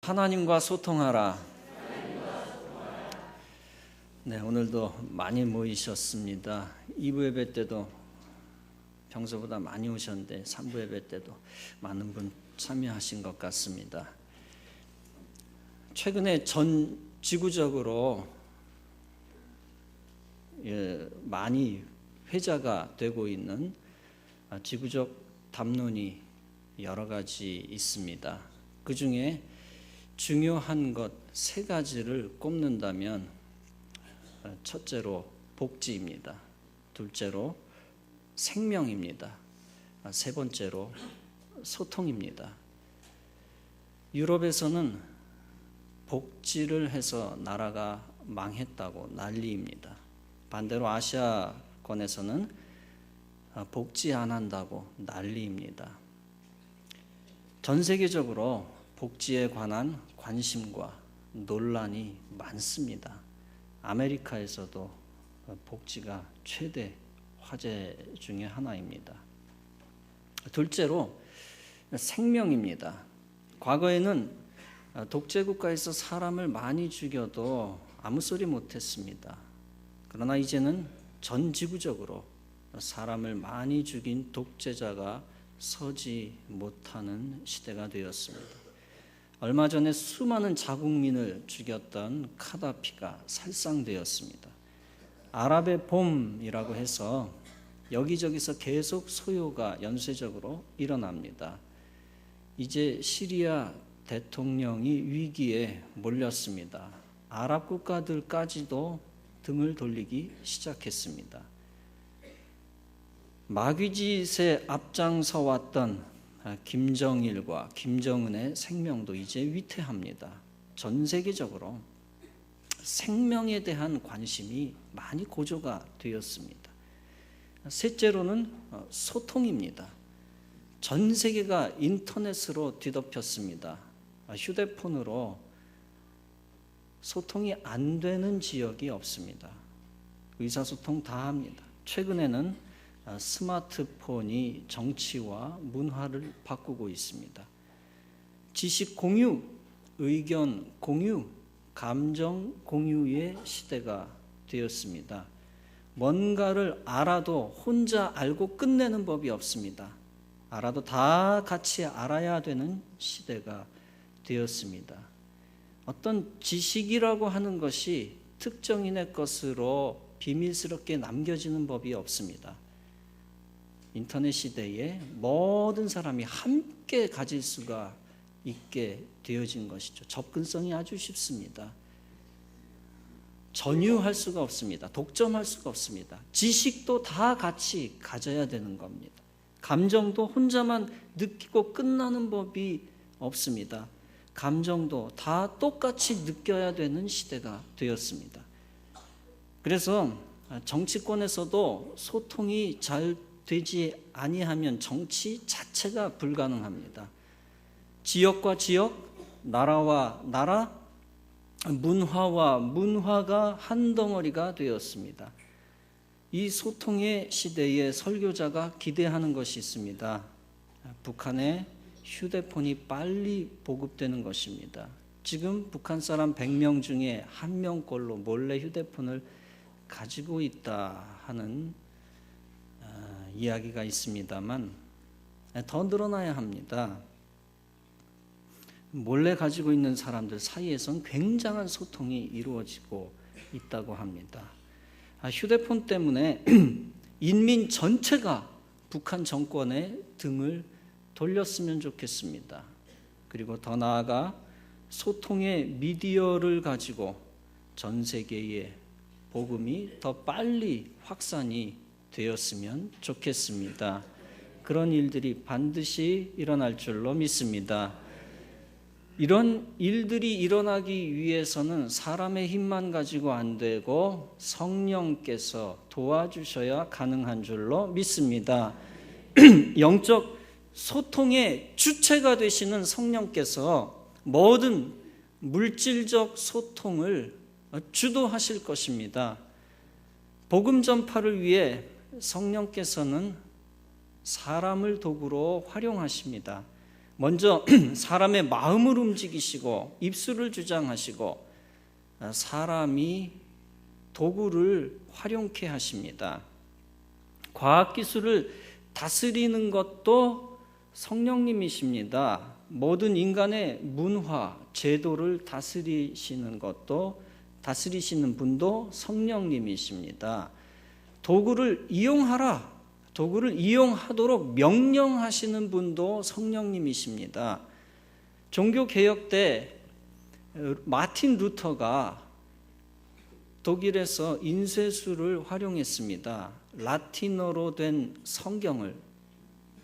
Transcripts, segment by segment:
하나님과 소통하라. 네, 오늘도 많이 모이셨습니다. 2부 예배 때도 평소보다 많이 오셨는데 3부 예배 때도 많은 분 참여하신 것 같습니다. 최근에 전 지구적으로 많이 회자가 되고 있는 지구적 담론이 여러 가지 있습니다. 그 중에 중요한 것 세 가지를 꼽는다면 첫째로 복지입니다. 둘째로 생명입니다. 세 번째로 소통입니다. 유럽에서는 복지를 해서 나라가 망했다고 난리입니다. 반대로 아시아권에서는 복지 안 한다고 난리입니다. 전 세계적으로 복지에 관한 관심과 논란이 많습니다. 아메리카에서도 복지가 최대 화제 중에 하나입니다. 둘째로 생명입니다. 과거에는 독재국가에서 사람을 많이 죽여도 아무 소리 못했습니다. 그러나 이제는 전 지구적으로 사람을 많이 죽인 독재자가 서지 못하는 시대가 되었습니다. 얼마 전에 수많은 자국민을 죽였던 카다피가 살상되었습니다. 아랍의 봄이라고 해서 여기저기서 계속 소요가 연쇄적으로 일어납니다. 이제 시리아 대통령이 위기에 몰렸습니다. 아랍 국가들까지도 등을 돌리기 시작했습니다. 마귀짓에 앞장서 왔던 김정일과 김정은의 생명도 이제 위태합니다. 전 세계적으로 생명에 대한 관심이 많이 고조가 되었습니다. 셋째로는 소통입니다. 전 세계가 인터넷으로 뒤덮였습니다. 휴대폰으로 소통이 안 되는 지역이 없습니다. 의사소통 다 합니다. 최근에는 스마트폰이 정치와 문화를 바꾸고 있습니다. 지식 공유, 의견 공유, 감정 공유의 시대가 되었습니다. 뭔가를 알아도 혼자 알고 끝내는 법이 없습니다. 알아도 다 같이 알아야 되는 시대가 되었습니다. 어떤 지식이라고 하는 것이 특정인의 것으로 비밀스럽게 남겨지는 법이 없습니다. 인터넷 시대에 모든 사람이 함께 가질 수가 있게 되어진 것이죠. 접근성이 아주 쉽습니다. 전유할 수가 없습니다. 독점할 수가 없습니다. 지식도 다 같이 가져야 되는 겁니다. 감정도 혼자만 느끼고 끝나는 법이 없습니다. 감정도 다 똑같이 느껴야 되는 시대가 되었습니다. 그래서 정치권에서도 소통이 잘 되지 아니하면 정치 자체가 불가능합니다. 지역과 지역, 나라와 나라, 문화와 문화가 한 덩어리가 되었습니다. 이 소통의 시대에 설교자가 기대하는 것이 있습니다. 북한의 휴대폰이 빨리 보급되는 것입니다. 지금 북한 사람 100명 중에 1명꼴로 몰래 휴대폰을 가지고 있다 하는 이야기가 있습니다만 더 늘어나야 합니다. 몰래 가지고 있는 사람들 사이에선 굉장한 소통이 이루어지고 있다고 합니다. 휴대폰 때문에 인민 전체가 북한 정권의 등을 돌렸으면 좋겠습니다. 그리고 더 나아가 소통의 미디어를 가지고 전 세계에 복음이 더 빨리 확산이 되었으면 좋겠습니다. 그런 일들이 반드시 일어날 줄로 믿습니다. 이런 일들이 일어나기 위해서는 사람의 힘만 가지고 안 되고 성령께서 도와주셔야 가능한 줄로 믿습니다. 영적 소통의 주체가 되시는 성령께서 모든 물질적 소통을 주도하실 것입니다. 복음 전파를 위해 성령께서는 사람을 도구로 활용하십니다. 먼저 사람의 마음을 움직이시고 입술을 주장하시고 사람이 도구를 활용케 하십니다. 과학기술을 다스리는 것도 성령님이십니다. 모든 인간의 문화, 제도를 다스리시는 분도 성령님이십니다. 도구를 이용하라, 도구를 이용하도록 명령하시는 분도 성령님이십니다. 종교개혁 때 마틴 루터가 독일에서 인쇄술을 활용했습니다. 라틴어로 된 성경을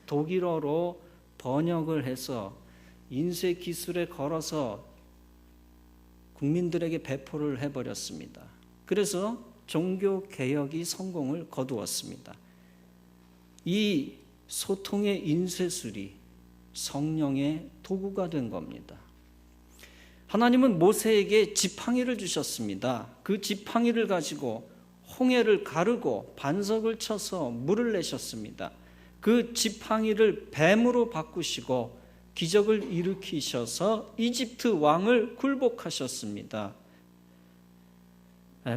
독일어로 번역을 해서 인쇄 기술에 걸어서 국민들에게 배포를 해버렸습니다. 그래서 종교개혁이 성공을 거두었습니다. 이 소통의 인쇄술이 성령의 도구가 된 겁니다. 하나님은 모세에게 지팡이를 주셨습니다. 그 지팡이를 가지고 홍해를 가르고 반석을 쳐서 물을 내셨습니다. 그 지팡이를 뱀으로 바꾸시고 기적을 일으키셔서 이집트 왕을 굴복하셨습니다.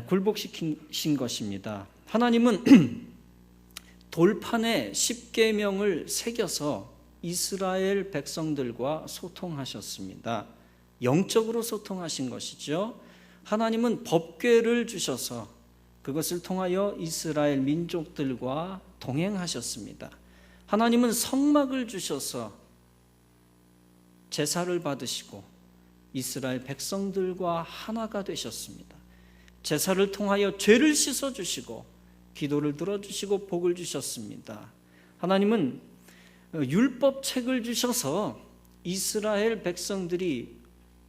굴복시킨 것입니다. 하나님은 돌판에 십계명을 새겨서 이스라엘 백성들과 소통하셨습니다. 영적으로 소통하신 것이죠. 하나님은 법궤를 주셔서 그것을 통하여 이스라엘 민족들과 동행하셨습니다. 하나님은 성막을 주셔서 제사를 받으시고 이스라엘 백성들과 하나가 되셨습니다. 제사를 통하여 죄를 씻어주시고 기도를 들어주시고 복을 주셨습니다. 하나님은 율법책을 주셔서 이스라엘 백성들이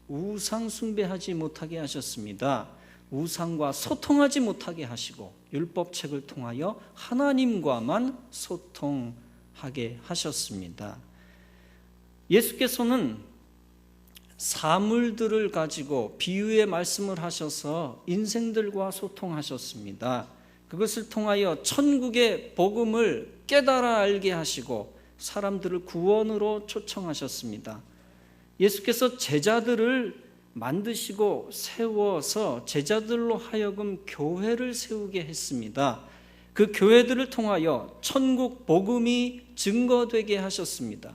우상 숭배하지 못하게 하셨습니다. 우상과 소통하지 못하게 하시고 율법책을 통하여 하나님과만 소통하게 하셨습니다. 예수께서는 사물들을 가지고 비유의 말씀을 하셔서 인생들과 소통하셨습니다. 그것을 통하여 천국의 복음을 깨달아 알게 하시고 사람들을 구원으로 초청하셨습니다. 예수께서 제자들을 만드시고 세워서 제자들로 하여금 교회를 세우게 했습니다. 그 교회들을 통하여 천국 복음이 증거되게 하셨습니다.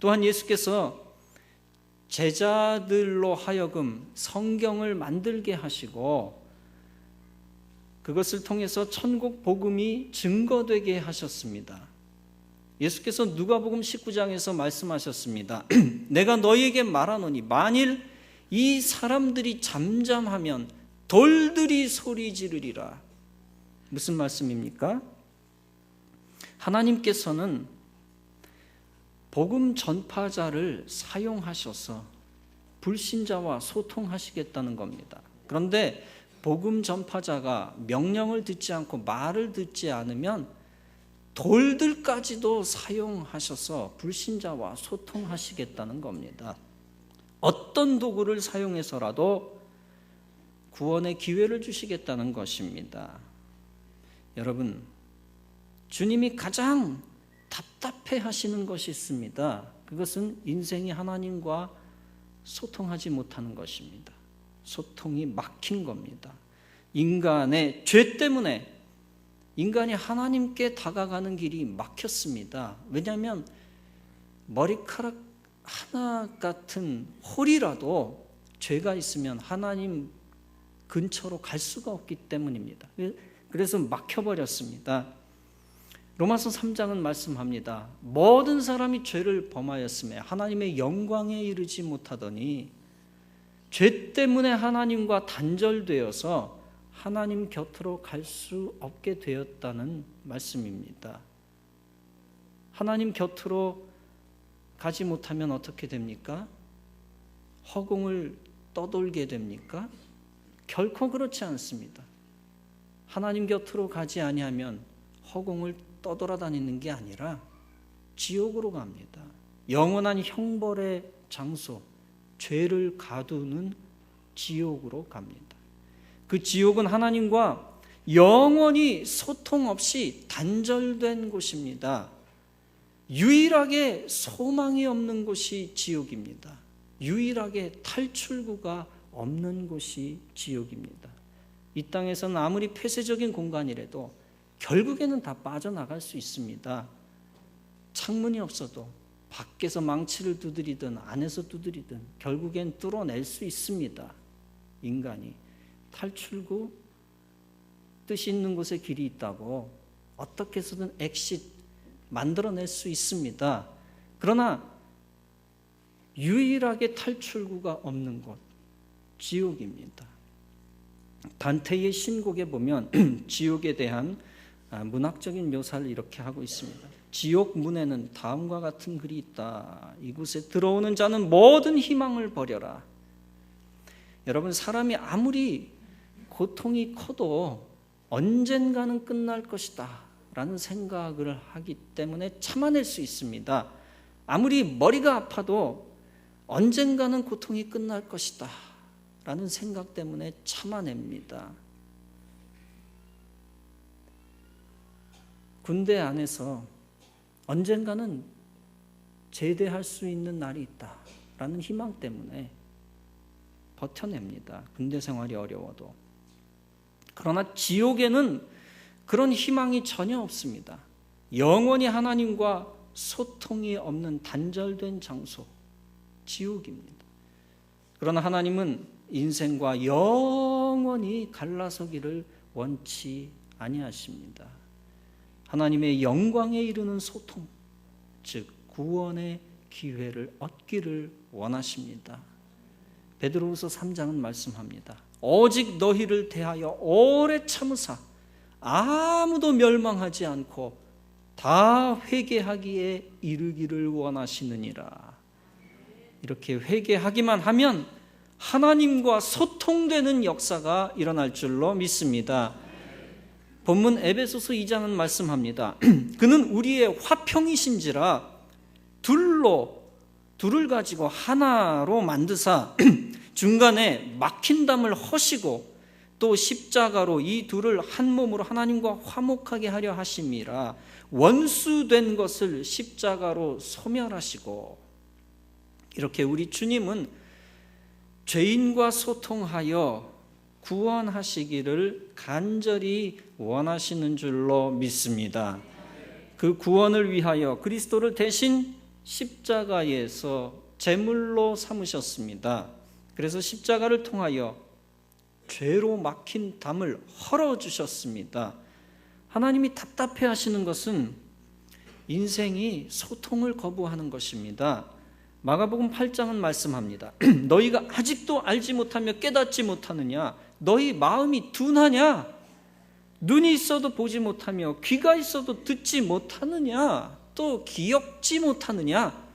또한 예수께서 제자들로 하여금 성경을 만들게 하시고 그것을 통해서 천국 복음이 증거되게 하셨습니다. 예수께서 누가복음 19장에서 말씀하셨습니다. 내가 너희에게 말하노니 만일 이 사람들이 잠잠하면 돌들이 소리 지르리라. 무슨 말씀입니까? 하나님께서는 복음 전파자를 사용하셔서 불신자와 소통하시겠다는 겁니다. 그런데 복음 전파자가 명령을 듣지 않고 말을 듣지 않으면 돌들까지도 사용하셔서 불신자와 소통하시겠다는 겁니다. 어떤 도구를 사용해서라도 구원의 기회를 주시겠다는 것입니다. 여러분, 주님이 가장 답답해 하시는 것이 있습니다. 그것은 인생이 하나님과 소통하지 못하는 것입니다. 소통이 막힌 겁니다. 인간의 죄 때문에 인간이 하나님께 다가가는 길이 막혔습니다. 왜냐하면 머리카락 하나 같은 홀이라도 죄가 있으면 하나님 근처로 갈 수가 없기 때문입니다. 그래서 막혀버렸습니다. 로마서 3장은 말씀합니다. 모든 사람이 죄를 범하였음에 하나님의 영광에 이르지 못하더니 죄 때문에 하나님과 단절되어서 하나님 곁으로 갈 수 없게 되었다는 말씀입니다. 하나님 곁으로 가지 못하면 어떻게 됩니까? 허공을 떠돌게 됩니까? 결코 그렇지 않습니다. 하나님 곁으로 가지 아니하면 허공을 떠돌아다니는 게 아니라 지옥으로 갑니다. 영원한 형벌의 장소, 죄를 가두는 지옥으로 갑니다. 그 지옥은 하나님과 영원히 소통 없이 단절된 곳입니다. 유일하게 소망이 없는 곳이 지옥입니다. 유일하게 탈출구가 없는 곳이 지옥입니다. 이 땅에서는 아무리 폐쇄적인 공간이라도 결국에는 다 빠져나갈 수 있습니다. 창문이 없어도 밖에서 망치를 두드리든 안에서 두드리든 결국엔 뚫어낼 수 있습니다. 인간이 탈출구, 뜻이 있는 곳에 길이 있다고 어떻게 해서든 엑싯 만들어낼 수 있습니다. 그러나 유일하게 탈출구가 없는 곳, 지옥입니다. 단테의 신곡에 보면 지옥에 대한 문학적인 묘사를 이렇게 하고 있습니다. 지옥 문에는 다음과 같은 글이 있다. 이곳에 들어오는 자는 모든 희망을 버려라. 여러분, 사람이 아무리 고통이 커도 언젠가는 끝날 것이다 라는 생각을 하기 때문에 참아낼 수 있습니다. 아무리 머리가 아파도 언젠가는 고통이 끝날 것이다 라는 생각 때문에 참아냅니다. 군대 안에서 언젠가는 제대할 수 있는 날이 있다라는 희망 때문에 버텨냅니다. 군대 생활이 어려워도. 그러나 지옥에는 그런 희망이 전혀 없습니다. 영원히 하나님과 소통이 없는 단절된 장소, 지옥입니다. 그러나 하나님은 인생과 영원히 갈라서기를 원치 아니하십니다. 하나님의 영광에 이르는 소통, 즉 구원의 기회를 얻기를 원하십니다. 베드로후서 3장은 말씀합니다. 오직 너희를 대하여 오래 참으사 아무도 멸망하지 않고 다 회개하기에 이르기를 원하시느니라. 이렇게 회개하기만 하면 하나님과 소통되는 역사가 일어날 줄로 믿습니다. 본문 에베소서 2장은 말씀합니다. 그는 우리의 화평이신지라 둘을 가지고 하나로 만드사 중간에 막힌 담을 허시고 또 십자가로 이 둘을 한 몸으로 하나님과 화목하게 하려 하심이라. 원수된 것을 십자가로 소멸하시고. 이렇게 우리 주님은 죄인과 소통하여 구원하시기를 간절히 원하시는 줄로 믿습니다. 그 구원을 위하여 그리스도를 대신 십자가에서 제물로 삼으셨습니다. 그래서 십자가를 통하여 죄로 막힌 담을 헐어주셨습니다. 하나님이 답답해 하시는 것은 인생이 소통을 거부하는 것입니다. 마가복음 8장은 말씀합니다. 너희가 아직도 알지 못하며 깨닫지 못하느냐? 너희 마음이 둔하냐? 눈이 있어도 보지 못하며 귀가 있어도 듣지 못하느냐? 또 기억지 못하느냐?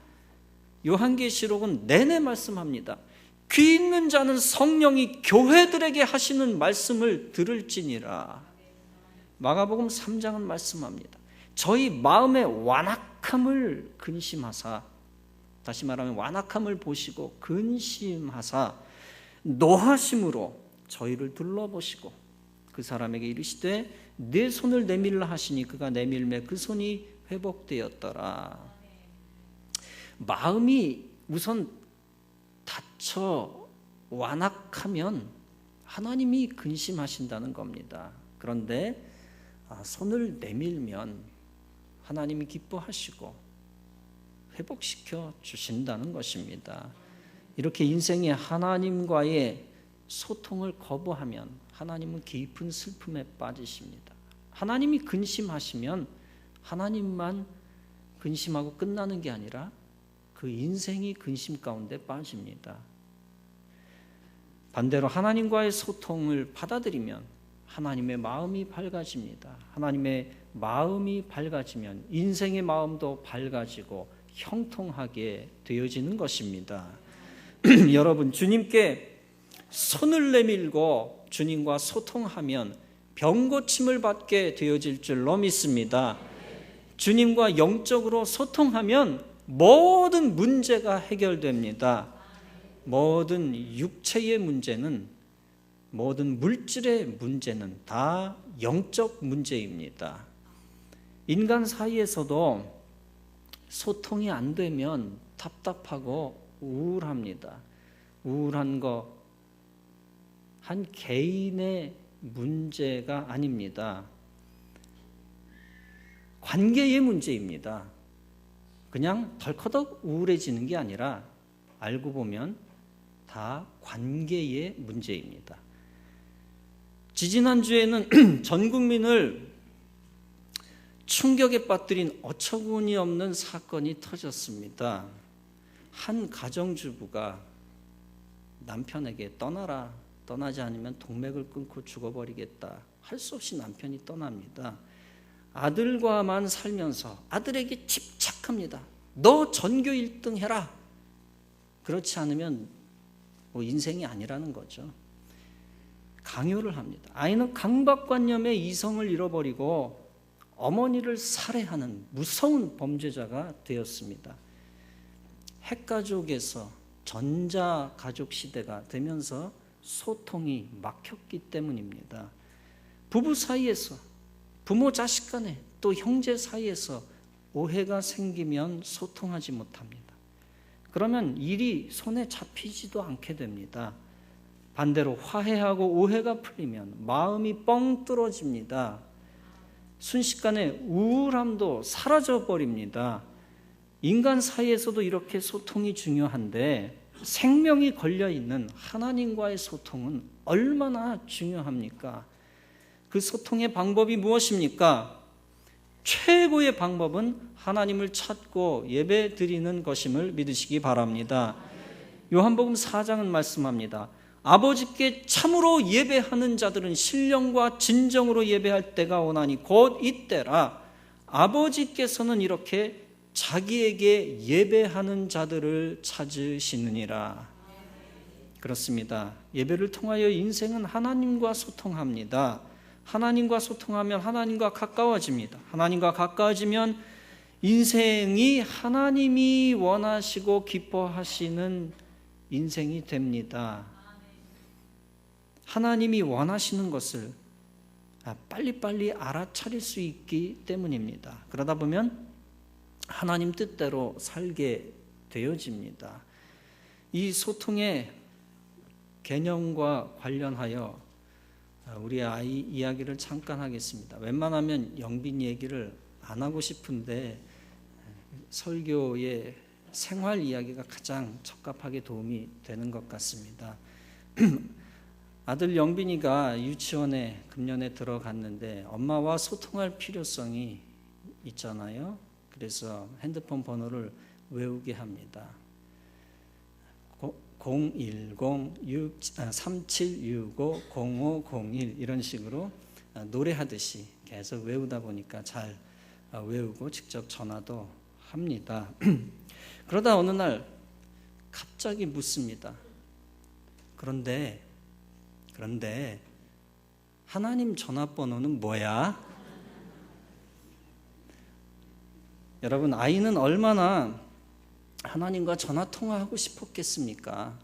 요한계시록은 내내 말씀합니다. 귀 있는 자는 성령이 교회들에게 하시는 말씀을 들을지니라. 마가복음 3장은 말씀합니다. 저희 마음의 완악함을 근심하사, 다시 말하면 완악함을 보시고 근심하사 노하심으로 저희를 둘러보시고 그 사람에게 이르시되 내 손을 내밀라 하시니 그가 내밀매 그 손이 회복되었더라. 마음이 우선 다쳐 완악하면 하나님이 근심하신다는 겁니다. 그런데 손을 내밀면 하나님이 기뻐하시고 회복시켜 주신다는 것입니다. 이렇게 인생의 하나님과의 소통을 거부하면 하나님은 깊은 슬픔에 빠지십니다. 하나님이 근심하시면 하나님만 근심하고 끝나는 게 아니라 그 인생이 근심 가운데 빠집니다. 반대로 하나님과의 소통을 받아들이면 하나님의 마음이 밝아집니다. 하나님의 마음이 밝아지면 인생의 마음도 밝아지고 형통하게 되어지는 것입니다. 여러분, 주님께 손을 내밀고 주님과 소통하면 병고침을 받게 되어질 줄로 믿습니다. 주님과 영적으로 소통하면 모든 문제가 해결됩니다. 모든 육체의 문제는, 모든 물질의 문제는 다 영적 문제입니다. 인간 사이에서도 소통이 안 되면 답답하고 우울합니다. 우울한 거 한 개인의 문제가 아닙니다. 관계의 문제입니다. 그냥 덜커덕 우울해지는 게 아니라 알고 보면 다 관계의 문제입니다. 지지난주에는 전 국민을 충격에 빠뜨린 어처구니 없는 사건이 터졌습니다. 한 가정주부가 남편에게 떠나지 않으면 동맥을 끊고 죽어버리겠다. 할 수 없이 남편이 떠납니다. 아들과만 살면서 아들에게 집착합니다. 너 전교 1등 해라. 그렇지 않으면 인생이 아니라는 거죠. 강요를 합니다. 아이는 강박관념의 이성을 잃어버리고 어머니를 살해하는 무서운 범죄자가 되었습니다. 핵가족에서 전자가족 시대가 되면서 소통이 막혔기 때문입니다. 부부 사이에서, 부모 자식 간에, 또 형제 사이에서 오해가 생기면 소통하지 못합니다. 그러면 일이 손에 잡히지도 않게 됩니다. 반대로 화해하고 오해가 풀리면 마음이 뻥 뚫어집니다. 순식간에 우울함도 사라져버립니다. 인간 사이에서도 이렇게 소통이 중요한데 생명이 걸려있는 하나님과의 소통은 얼마나 중요합니까? 그 소통의 방법이 무엇입니까? 최고의 방법은 하나님을 찾고 예배 드리는 것임을 믿으시기 바랍니다. 요한복음 4장은 말씀합니다. 아버지께 참으로 예배하는 자들은 신령과 진정으로 예배할 때가 오나니 곧 이때라. 아버지께서는 이렇게 자기에게 예배하는 자들을 찾으시느니라. 그렇습니다. 예배를 통하여 인생은 하나님과 소통합니다. 하나님과 소통하면 하나님과 가까워집니다. 하나님과 가까워지면 인생이 하나님이 원하시고 기뻐하시는 인생이 됩니다. 하나님이 원하시는 것을 빨리빨리 알아차릴 수 있기 때문입니다. 그러다 보면 하나님 뜻대로 살게 되어집니다. 이 소통의 개념과 관련하여 우리 아이 이야기를 잠깐 하겠습니다. 웬만하면 영빈 얘기를 안 하고 싶은데 설교의 생활 이야기가 가장 적합하게 도움이 되는 것 같습니다. 아들 영빈이가 유치원에 금년에 들어갔는데 엄마와 소통할 필요성이 있잖아요. 그래서 핸드폰 번호를 외우게 합니다. 010-3765-0501 이런 식으로 노래하듯이 계속 외우다 보니까 잘 외우고 직접 전화도 합니다. 그러다 어느 날 갑자기 묻습니다. 그런데 하나님 전화번호는 뭐야? 여러분, 아이는 얼마나 하나님과 전화 통화하고 싶었겠습니까?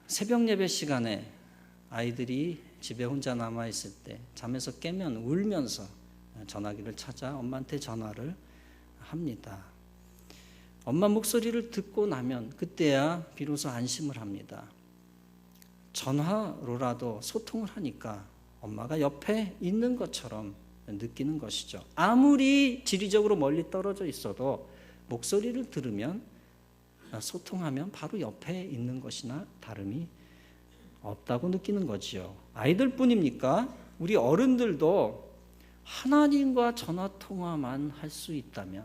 새벽 예배 시간에 아이들이 집에 혼자 남아 있을 때 잠에서 깨면 울면서 전화기를 찾아 엄마한테 전화를 합니다. 엄마 목소리를 듣고 나면 그때야 비로소 안심을 합니다. 전화로라도 소통을 하니까 엄마가 옆에 있는 것처럼 느끼는 것이죠. 아무리 지리적으로 멀리 떨어져 있어도 목소리를 들으면 소통하면 바로 옆에 있는 것이나 다름이 없다고 느끼는 거지요. 아이들뿐입니까? 우리 어른들도 하나님과 전화통화만 할 수 있다면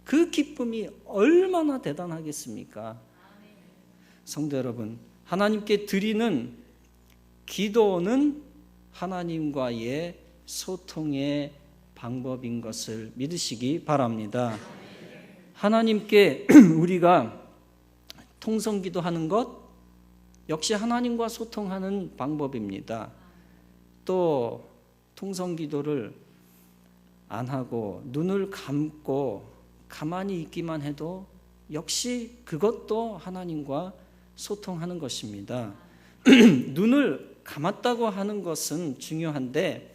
그 기쁨이 얼마나 대단하겠습니까? 성도 여러분, 하나님께 드리는 기도는 하나님과의 소통의 방법인 것을 믿으시기 바랍니다. 하나님께 우리가 통성기도하는 것 역시 하나님과 소통하는 방법입니다. 또 통성기도를 안 하고 눈을 감고 가만히 있기만 해도 역시 그것도 하나님과 소통하는 것입니다. 눈을 감았다고 하는 것은 중요한데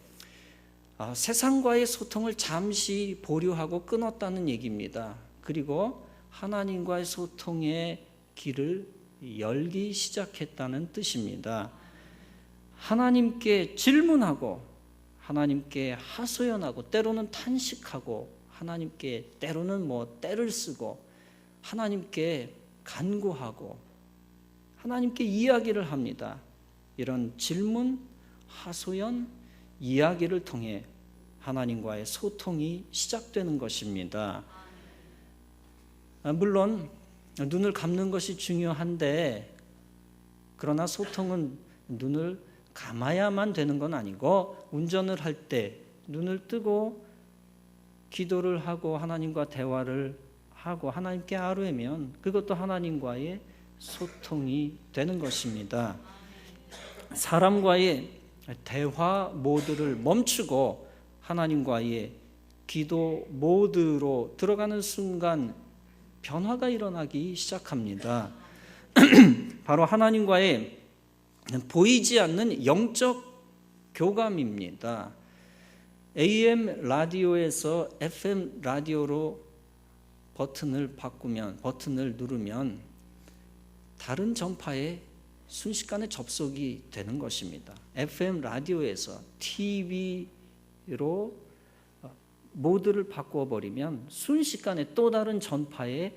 세상과의 소통을 잠시 보류하고 끊었다는 얘기입니다. 그리고 하나님과의 소통의 길을 열기 시작했다는 뜻입니다. 하나님께 질문하고 하나님께 하소연하고 때로는 탄식하고 하나님께 때로는 때를 쓰고 하나님께 간구하고 하나님께 이야기를 합니다. 이런 질문, 하소연, 이야기를 통해 하나님과의 소통이 시작되는 것입니다. 물론 눈을 감는 것이 중요한데 그러나 소통은 눈을 감아야만 되는 건 아니고 운전을 할 때 눈을 뜨고 기도를 하고 하나님과 대화를 하고 하나님께 아뢰면 그것도 하나님과의 소통이 되는 것입니다. 사람과의 대화 모드를 멈추고 하나님과의 기도 모드로 들어가는 순간 변화가 일어나기 시작합니다. 바로 하나님과의 보이지 않는 영적 교감입니다. AM 라디오에서 FM 라디오로 버튼을 누르면 다른 전파에 순식간에 접속이 되는 것입니다. FM 라디오에서 TV로 모드를 바꿔버리면 순식간에 또 다른 전파에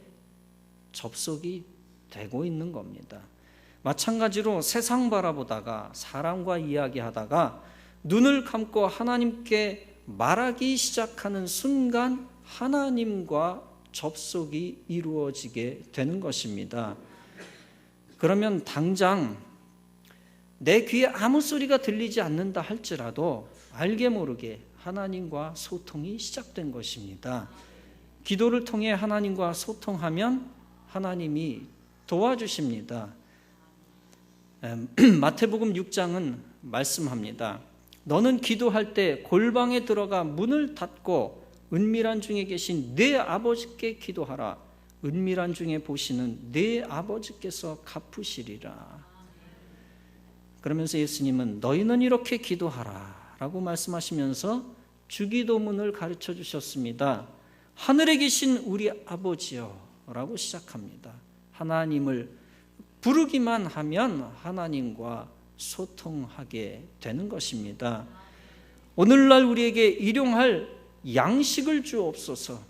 접속이 되고 있는 겁니다. 마찬가지로 세상 바라보다가 사람과 이야기하다가 눈을 감고 하나님께 말하기 시작하는 순간 하나님과 접속이 이루어지게 되는 것입니다. 그러면 당장 내 귀에 아무 소리가 들리지 않는다 할지라도 알게 모르게 하나님과 소통이 시작된 것입니다. 기도를 통해 하나님과 소통하면 하나님이 도와주십니다. 마태복음 6장은 말씀합니다. 너는 기도할 때 골방에 들어가 문을 닫고 은밀한 중에 계신 네 아버지께 기도하라. 은밀한 중에 보시는 네 아버지께서 갚으시리라. 그러면서 예수님은 너희는 이렇게 기도하라 라고 말씀하시면서 주기도문을 가르쳐 주셨습니다. 하늘에 계신 우리 아버지여 라고 시작합니다. 하나님을 부르기만 하면 하나님과 소통하게 되는 것입니다. 오늘날 우리에게 일용할 양식을 주옵소서.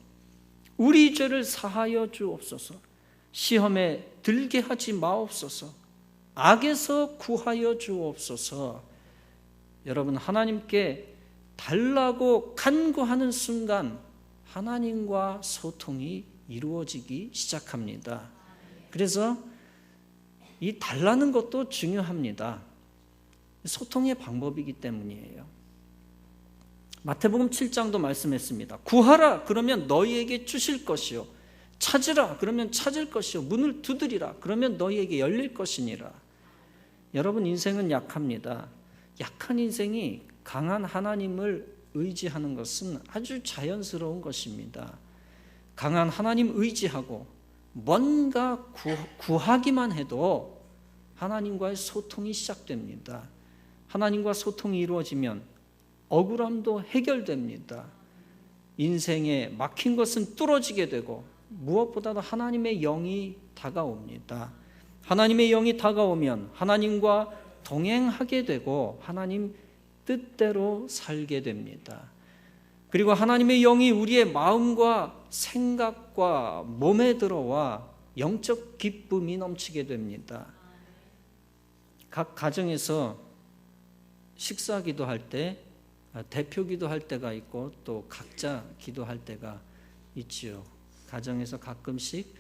우리 죄를 사하여 주옵소서. 시험에 들게 하지 마옵소서. 악에서 구하여 주옵소서. 여러분, 하나님께 달라고 간구하는 순간 하나님과 소통이 이루어지기 시작합니다. 그래서 이 달라는 것도 중요합니다. 소통의 방법이기 때문이에요. 마태복음 7장도 말씀했습니다. 구하라 그러면 너희에게 주실 것이요 찾으라 그러면 찾을 것이요 문을 두드리라 그러면 너희에게 열릴 것이니라. 여러분, 인생은 약합니다. 약한 인생이 강한 하나님을 의지하는 것은 아주 자연스러운 것입니다. 강한 하나님 의지하고 뭔가 구하기만 해도 하나님과의 소통이 시작됩니다. 하나님과 소통이 이루어지면 억울함도 해결됩니다. 인생에 막힌 것은 뚫어지게 되고 무엇보다도 하나님의 영이 다가옵니다. 하나님의 영이 다가오면 하나님과 동행하게 되고 하나님 뜻대로 살게 됩니다. 그리고 하나님의 영이 우리의 마음과 생각과 몸에 들어와 영적 기쁨이 넘치게 됩니다. 각 가정에서 식사 기도할 때 대표 기도할 때가 있고 또 각자 기도할 때가 있지요. 가정에서 가끔씩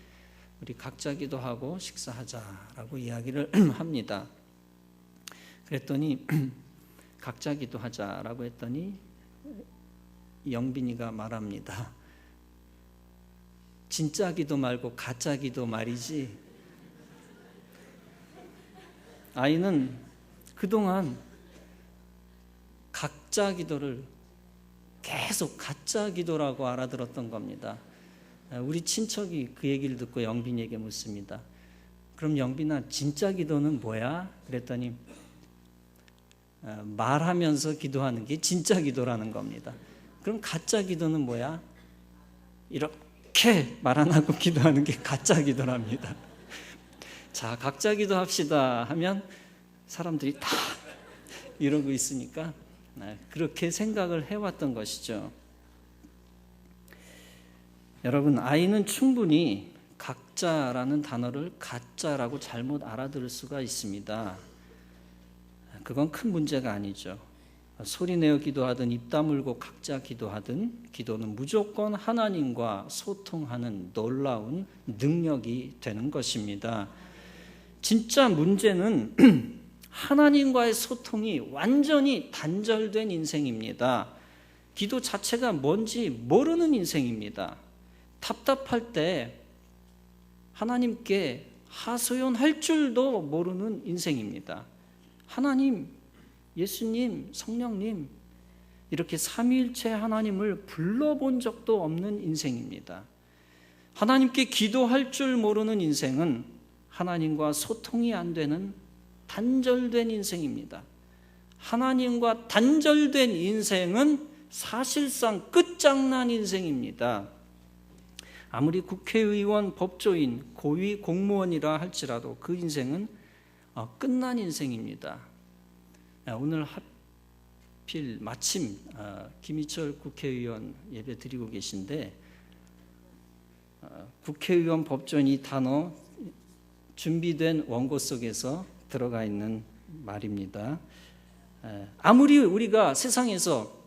우리 각자 기도하고 식사하자라고 이야기를 합니다. 그랬더니 각자 기도하자라고 했더니 영빈이가 말합니다. 진짜 기도 말고 가짜 기도 말이지. 아이는 그동안 각자 기도를 계속 가짜 기도라고 알아들었던 겁니다. 우리 친척이 그 얘기를 듣고 영빈이에게 묻습니다. 그럼 영빈아, 진짜 기도는 뭐야? 그랬더니 말하면서 기도하는 게 진짜 기도라는 겁니다. 그럼 가짜 기도는 뭐야? 이렇게 말 안 하고 기도하는 게 가짜 기도랍니다. 자, 각자 기도합시다 하면 사람들이 다 이러고 있으니까 그렇게 생각을 해왔던 것이죠. 여러분, 아이는 충분히 각자라는 단어를 가짜라고 잘못 알아들을 수가 있습니다. 그건 큰 문제가 아니죠. 소리내어 기도하든 입 다물고 각자 기도하든 기도는 무조건 하나님과 소통하는 놀라운 능력이 되는 것입니다. 진짜 문제는 하나님과의 소통이 완전히 단절된 인생입니다. 기도 자체가 뭔지 모르는 인생입니다. 답답할 때 하나님께 하소연할 줄도 모르는 인생입니다. 하나님, 예수님, 성령님 이렇게 삼위일체 하나님을 불러본 적도 없는 인생입니다. 하나님께 기도할 줄 모르는 인생은 하나님과 소통이 안 되는 단절된 인생입니다. 하나님과 단절된 인생은 사실상 끝장난 인생입니다. 아무리 국회의원, 법조인, 고위 공무원이라 할지라도 그 인생은 끝난 인생입니다. 오늘 하필 마침 김희철 국회의원 예배 드리고 계신데 국회의원, 법조인 이 단어 준비된 원고 속에서 들어가 있는 말입니다. 아무리 우리가 세상에서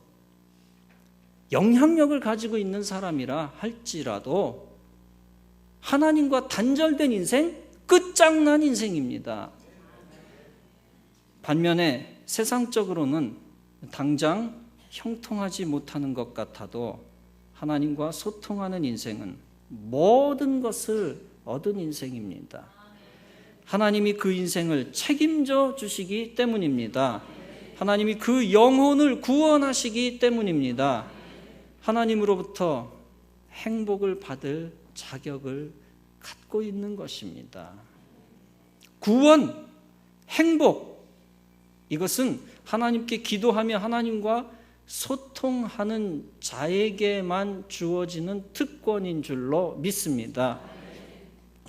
영향력을 가지고 있는 사람이라 할지라도 하나님과 단절된 인생, 끝장난 인생입니다. 반면에 세상적으로는 당장 형통하지 못하는 것 같아도 하나님과 소통하는 인생은 모든 것을 얻은 인생입니다. 하나님이 그 인생을 책임져 주시기 때문입니다. 하나님이 그 영혼을 구원하시기 때문입니다. 하나님으로부터 행복을 받을 자격을 갖고 있는 것입니다. 구원, 행복, 이것은 하나님께 기도하며 하나님과 소통하는 자에게만 주어지는 특권인 줄로 믿습니다.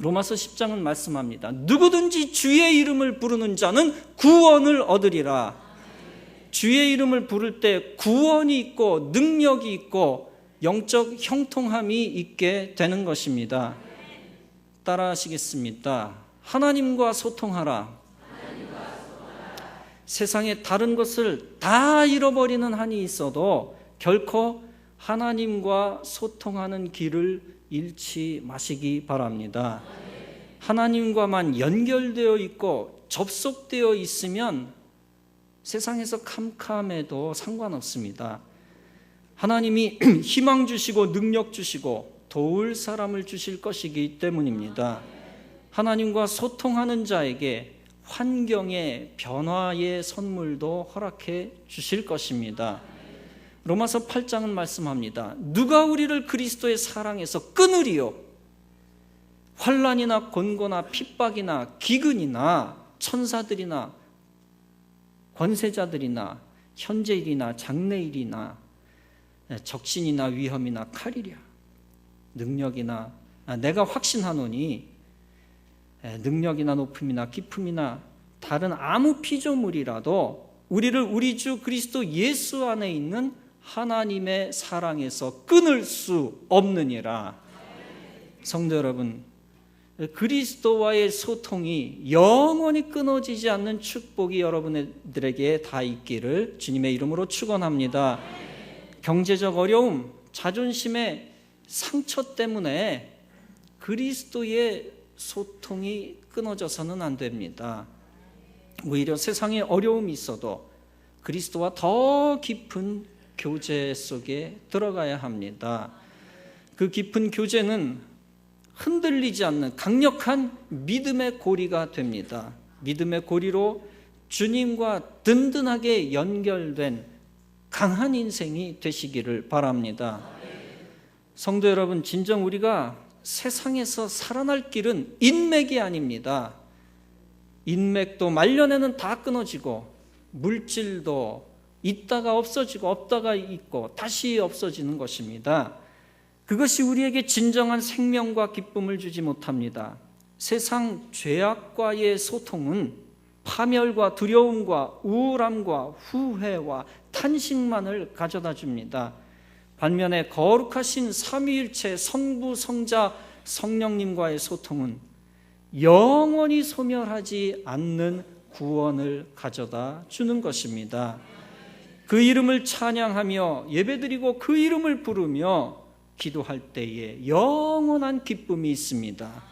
로마서 10장은 말씀합니다. 누구든지 주의 이름을 부르는 자는 구원을 얻으리라. 주의 이름을 부를 때 구원이 있고 능력이 있고 영적 형통함이 있게 되는 것입니다. 따라 하시겠습니다. 하나님과 소통하라. 세상에 다른 것을 다 잃어버리는 한이 있어도 결코 하나님과 소통하는 길을 잃지 마시기 바랍니다. 하나님과만 연결되어 있고 접속되어 있으면 세상에서 캄캄해도 상관없습니다. 하나님이 희망 주시고 능력 주시고 도울 사람을 주실 것이기 때문입니다. 하나님과 소통하는 자에게 환경의 변화의 선물도 허락해 주실 것입니다. 로마서 8장은 말씀합니다. 누가 우리를 그리스도의 사랑에서 끊으리요? 환난이나 곤고나 핍박이나 기근이나 천사들이나 권세자들이나 현재일이나 장래일이나 적신이나 위험이나 칼이랴. 능력이나 내가 확신하노니 능력이나 높음이나 기품이나 다른 아무 피조물이라도 우리를 우리 주 그리스도 예수 안에 있는 하나님의 사랑에서 끊을 수 없느니라. 성도 여러분, 그리스도와의 소통이 영원히 끊어지지 않는 축복이 여러분들에게 다 있기를 주님의 이름으로 축원합니다. 경제적 어려움, 자존심의 상처 때문에 그리스도의 소통이 끊어져서는 안 됩니다. 오히려 세상에 어려움이 있어도 그리스도와 더 깊은 교제 속에 들어가야 합니다. 그 깊은 교제는 흔들리지 않는 강력한 믿음의 고리가 됩니다. 믿음의 고리로 주님과 든든하게 연결된 강한 인생이 되시기를 바랍니다. 성도 여러분, 진정 우리가 세상에서 살아날 길은 인맥이 아닙니다. 인맥도 말년에는 다 끊어지고 물질도 있다가 없어지고 없다가 있고 다시 없어지는 것입니다. 그것이 우리에게 진정한 생명과 기쁨을 주지 못합니다. 세상 죄악과의 소통은 파멸과 두려움과 우울함과 후회와 탄식만을 가져다 줍니다. 반면에 거룩하신 삼위일체 성부, 성자, 성령님과의 소통은 영원히 소멸하지 않는 구원을 가져다 주는 것입니다. 그 이름을 찬양하며 예배드리고 그 이름을 부르며 기도할 때에 영원한 기쁨이 있습니다.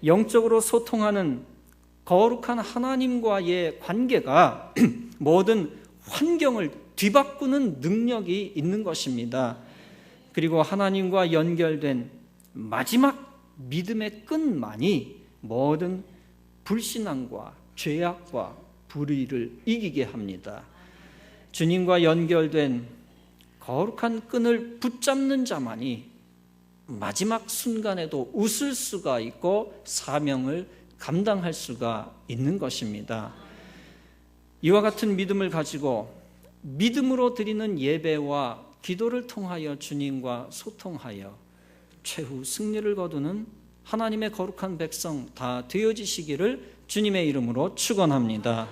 영적으로 소통하는 거룩한 하나님과의 관계가 모든 환경을 뒤바꾸는 능력이 있는 것입니다. 그리고 하나님과 연결된 마지막 믿음의 끈만이 모든 불신앙과 죄악과 불의를 이기게 합니다. 주님과 연결된 거룩한 끈을 붙잡는 자만이 마지막 순간에도 웃을 수가 있고 사명을 감당할 수가 있는 것입니다. 이와 같은 믿음을 가지고 믿음으로 드리는 예배와 기도를 통하여 주님과 소통하여 최후 승리를 거두는 하나님의 거룩한 백성 다 되어지시기를 주님의 이름으로 축원합니다.